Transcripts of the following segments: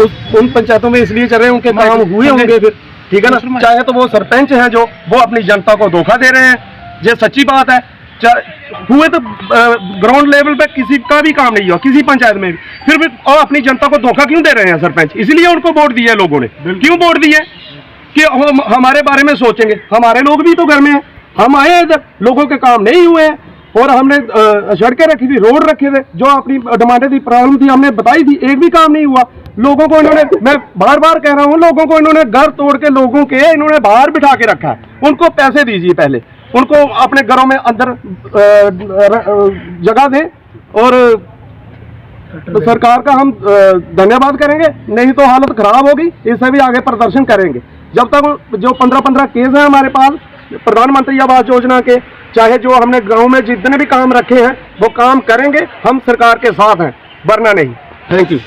उन पंचायतों में इसलिए चल रहे हैं उनके काम हुए होंगे फिर, ठीक है ना। चाहे तो वो सरपंच हैं जो वो अपनी जनता को धोखा दे रहे हैं, ये सच्ची बात है। हुए तो ग्राउंड लेवल पे किसी का भी काम नहीं हुआ किसी पंचायत में भी, फिर भी और अपनी जनता को धोखा क्यों दे रहे हैं सरपंच? इसलिए उनको वोट दिया लोगों ने। क्यों वोट दिए? कि हम हमारे बारे में सोचेंगे। हमारे लोग भी तो घर में हैं, हम आए हैं इधर, लोगों के काम नहीं हुए हैं और हमने सड़कें रखी थी, रोड रखे थे, जो अपनी डिमांडें थी, प्रॉब्लम थी, हमने बताई थी, एक भी काम नहीं हुआ। लोगों को इन्होंने, मैं बार बार कह रहा हूँ, लोगों को इन्होंने घर तोड़ के लोगों के इन्होंने बाहर बिठा के रखा है। उनको पैसे दीजिए, पहले उनको अपने घरों में अंदर जगह दें और तो सरकार का हम धन्यवाद करेंगे, नहीं तो हालत खराब होगी। इससे भी आगे प्रदर्शन करेंगे जब तक जो 15-15 केस हैं हमारे पास प्रधानमंत्री आवास योजना के, चाहे जो हमने गांव में जितने भी काम रखे हैं वो काम करेंगे। हम सरकार के साथ हैं, वरना नहीं। Thank you.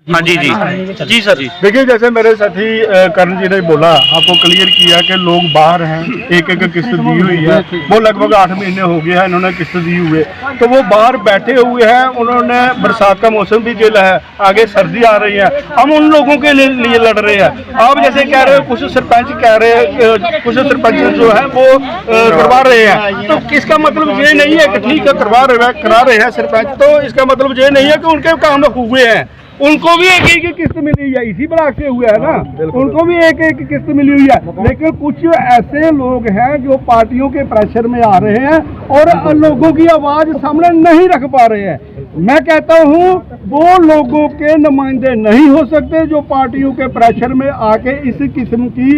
हाँ जी जी सर जी। देखिए, जैसे मेरे साथी करण जी ने बोला, आपको क्लियर किया कि लोग बाहर हैं, एक एक किस्त दी हुई है, वो लगभग 8 महीने हो गए हैं इन्होंने किस्त दी हुए, तो वो बाहर बैठे हुए हैं। उन्होंने बरसात का मौसम भी झेला है, आगे सर्दी आ रही है, हम उन लोगों के लिए लड़ रहे हैं। आप जैसे कह रहे हो, कुछ सरपंच कह रहे हैं, कुछ सरपंच जो है वो करवा रहे हैं, तो इसका मतलब ये नहीं है कि ठीक है करा रहे हैं सरपंच, तो इसका मतलब ये नहीं है कि उनके काम हुए हैं। उनको भी एक एक किस्त मिली है, इसी ब्लॉक से हुआ है ना, उनको भी एक एक किस्त मिली हुई है। लेकिन कुछ ऐसे लोग हैं जो पार्टियों के प्रेशर में आ रहे हैं और लोगों की आवाज सामने नहीं रख पा रहे हैं। मैं कहता हूं वो लोगों के नुमाइंदे नहीं हो सकते जो पार्टियों के प्रेशर में आके इस किस्म की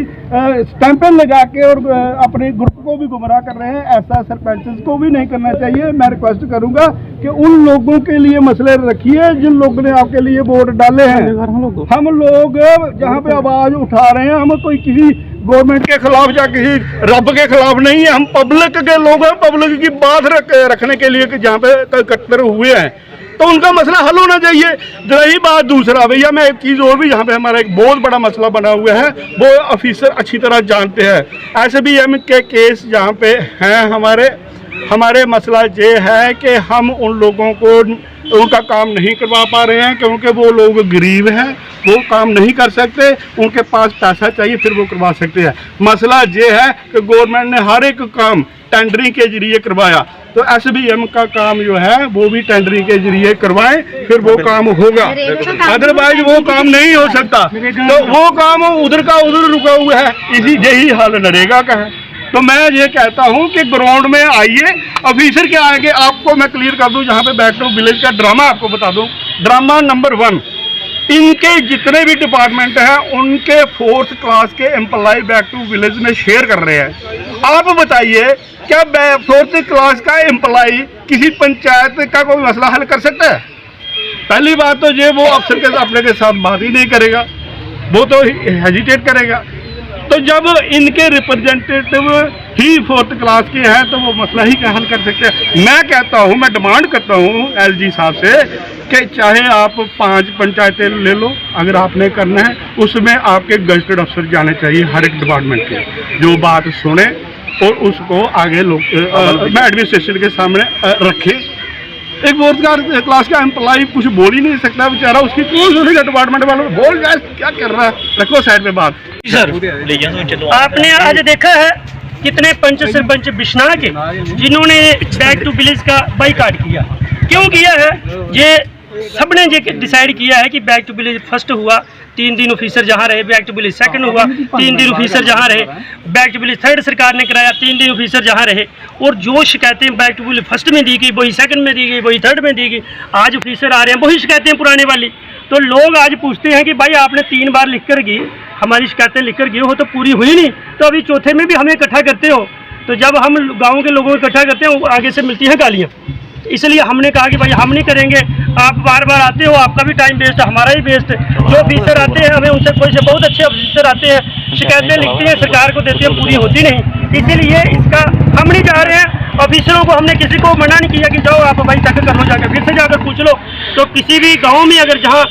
स्टैंपें लगा के और अपने ग्रुप को भी गुमराह कर रहे हैं। ऐसा सरपंच को भी नहीं करना चाहिए। मैं रिक्वेस्ट करूंगा कि उन लोगों के लिए मसले रखिए जिन लोगों ने आपके लिए वोट डाले हैं। हम लोग जहाँ पे आवाज उठा रहे हैं, हम कोई किसी गवर्नमेंट के खिलाफ या किसी रब के खिलाफ नहीं है, हम पब्लिक के लोग हैं। पब्लिक की बात रखने के लिए कि जहाँ पे इकट्ठे हुए हैं तो उनका मसला हल होना चाहिए। रही बात दूसरा, भैया मैं एक चीज़ और भी, यहाँ पे हमारा एक बहुत बड़ा मसला बना हुआ है, वो ऑफिसर अच्छी तरह जानते हैं। SBM के केस जहाँ पे हैं हमारे मसला ये है कि हम उन लोगों को उनका काम नहीं करवा पा रहे हैं क्योंकि वो लोग गरीब हैं, वो काम नहीं कर सकते, उनके पास पैसा चाहिए फिर वो करवा सकते हैं। मसला ये है कि गवर्नमेंट ने हर एक काम टेंडरिंग के जरिए करवाया, तो SBM का काम जो है वो भी टेंडरिंग के जरिए करवाएं, फिर वो काम होगा, अदरवाइज वो काम नहीं हो सकता। तो वो काम उधर का उधर रुका हुआ है, इसी यही हाल नरेगा का है। तो मैं ये कहता हूँ कि ग्राउंड में आइए, ऑफिसर के आगे आपको मैं क्लियर कर दूँ, जहाँ पे बैक टू विलेज का ड्रामा आपको बता दूँ। ड्रामा नंबर 1, इनके जितने भी डिपार्टमेंट हैं उनके 4th क्लास के एम्प्लॉय बैक टू विलेज में शेयर कर रहे हैं। आप बताइए, क्या 4th क्लास का एम्प्लॉय किसी पंचायत का कोई मसला हल कर सकता है? पहली बात तो ये वो अफसर के अपने के साथ बात ही नहीं करेगा, वो तो हेजिटेट करेगा। तो जब इनके रिप्रेजेंटेटिव ही 4th क्लास के हैं तो वो मसला ही क्या हल कर सकते हैं? मैं कहता हूँ, मैं डिमांड करता हूँ LG साहब से कि चाहे आप 5 पंचायतें ले लो, अगर आपने करना है उसमें आपके गजटेड अफसर जाने चाहिए हर एक डिपार्टमेंट के, जो बात सुने और उसको आगे लोग एडमिनिस्ट्रेशन के सामने रखें। एक 4th क्लास का एम्प्लॉय कुछ बोल ही नहीं सकता बेचारा, उसकी क्यों डिपार्टमेंट वालों बोल जाए क्या कर रहा है, रखो साइड पे बात। सर आपने आज देखा है कितने पंच सरपंच बिश्नाह के जिन्होंने बैक टू विलेज का बाइकाट किया। क्यों किया है? ये सबने ये डिसाइड किया है कि बैक टू विलेज फर्स्ट हुआ, 3 दिन ऑफिसर जहाँ रहे, बैक टू विलेज सेकंड हुआ, 3 दिन ऑफिसर जहाँ रहे, बैक टू विलेज थर्ड सरकार ने कराया, 3 दिन ऑफिसर जहाँ रहे। और जो शिकायतें बैक टू विलेज फर्स्ट में दी गई वही सेकंड में दी गई, वही थर्ड में दी गई। आज ऑफिसर आ रहे हैं वही शिकायतें पुराने वाली। तो लोग आज पूछते हैं कि भाई आपने 3 बार लिख कर गए, हमारी शिकायतें लिख कर गए हो तो पूरी हुई नहीं, तो अभी चौथे में भी हमें इकट्ठा करते हो। तो जब हम गाँव के लोगों को इकट्ठा करते हैं आगे से मिलती हैं गालियाँ। इसलिए हमने कहा कि भाई हम नहीं करेंगे, आप बार बार आते हो, आपका भी टाइम वेस्ट है, हमारा ही वेस्ट है। जो ऑफिसर आते हैं हमें उनसे कोई से बहुत अच्छे ऑफिसर आते हैं, शिकायतें लिखते हैं, सरकार को देते हैं, पूरी होती नहीं। इसीलिए इसका हम नहीं चाह रहे हैं। ऑफिसरों को हमने किसी को मना नहीं किया कि जाओ आप भाई चेक कर लो, जाकर फिर से जाकर पूछ लो। तो किसी भी गाँव में अगर जहाँ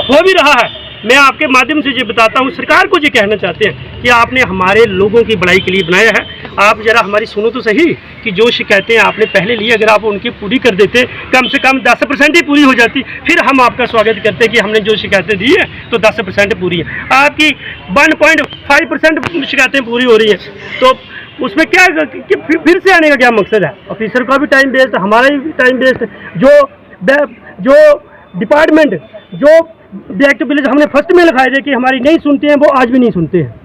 हो भी रहा है, मैं आपके माध्यम से ये बताता हूँ, सरकार को ये कहना चाहते हैं कि आपने हमारे लोगों की भलाई के लिए बनाया है आप जरा हमारी सुनो तो सही कि जो शिकायतें आपने पहले ली अगर आप उनकी पूरी कर देते, कम से कम 10% ही पूरी हो जाती, फिर हम आपका स्वागत करते कि हमने जो शिकायतें दी है तो 10% पूरी है। आपकी 1.5% शिकायतें पूरी हो रही है, तो उसमें क्या फिर से आने का क्या मकसद है? ऑफिसर का भी टाइम वेस्ट, हमारा भी टाइम वेस्ट। जो डिपार्टमेंट जो बैक टू विलेज हमने फर्स्ट में लिखाए थे कि हमारी नहीं सुनते हैं, वो आज भी नहीं सुनते हैं।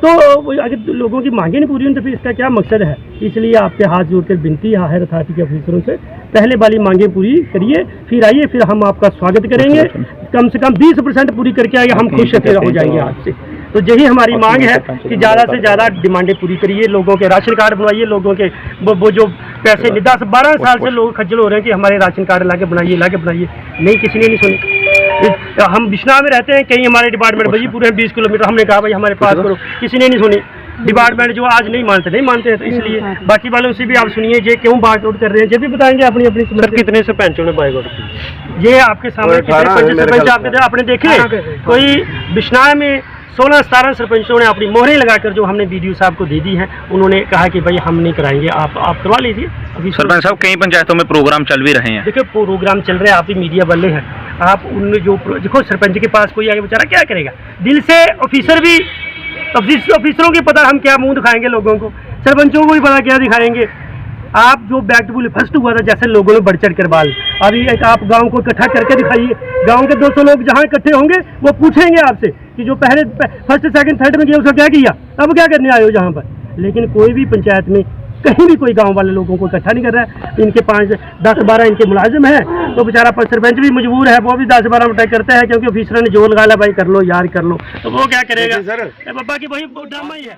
तो अगर लोगों की मांगे नहीं पूरी हों तो फिर इसका क्या मकसद है? इसलिए आपके हाथ जोड़कर विनती है हायर अथॉरिटी के ऑफिसरों से, पहले वाली मांगे पूरी करिए, फिर आइए, फिर हम आपका स्वागत करेंगे। कम से कम 20% पूरी करके आइए, हम खुश हो जाएंगे आपसे। तो यही हमारी मांग है कि ज़्यादा से ज़्यादा डिमांडें पूरी करिए, लोगों के राशन कार्ड बनवाइए, लोगों के वो जो पैसे 10-12 साल से लोग खज्जल हो रहे हैं कि हमारे राशन कार्ड ला के बनाइए। नहीं, किसी ने नहीं सुनी। हम बिश्नाह में रहते हैं, कहीं हमारे डिपार्टमेंट भाई पूरे 20 किलोमीटर, हमने कहा भाई हमारे पास करो, किसी ने नहीं सुनी। डिपार्टमेंट जो आज नहीं मानते हैं, तो इसलिए बाकी वालों से भी आप सुनिए जे क्यों बाइकआउट कर रहे हैं, ये भी बताएंगे अपनी सर कितने सरपंचों ने बाइकआउट की? ये आपके सामने कितने सरपंच आपने देखे? कोई बिश्नाह में 16-17 सरपंचों ने अपनी मोहरें लगाकर जो हमने बीडीओ साहब को दे दी हैं, उन्होंने कहा कि भाई हम नहीं कराएंगे, आप करवा लीजिए। अभी सरपंच साहब कई पंचायतों में प्रोग्राम चल भी रहे हैं। देखिए प्रोग्राम चल रहे हैं, आप भी मीडिया वाले हैं, आप उनमें जो देखो सरपंच के पास कोई आगे बेचारा क्या करेगा? दिल से ऑफिसर भी, ऑफिसरों की पता हम क्या मुंह दिखाएंगे लोगों को, सरपंचों को भी पता क्या दिखाएंगे। आप जो बैक टू विलेज फर्स्ट हुआ था, जैसे लोगों ने बढ़ चढ़ कर बाल, अभी एक आप गांव को इकट्ठा करके दिखाइए, गांव के 200 लोग जहां इकट्ठे होंगे वो पूछेंगे आपसे कि जो पहले फर्स्ट सेकंड थर्ड में गया उसका क्या किया, अब क्या करने आए हो जहां पर। लेकिन कोई भी पंचायत में कहीं भी कोई गांव वाले लोगों को इकट्ठा नहीं कर रहा है। इनके 5-10-12 इनके मुलाजिम हैं, तो बेचारा सरपंच भी मजबूर है, वो भी 10-12 मिनट करते हैं क्योंकि ऑफिसर ने जोर लगा भाई कर लो यार कर लो, तो वो क्या करेगा? बाकी वही ड्रामा ही है।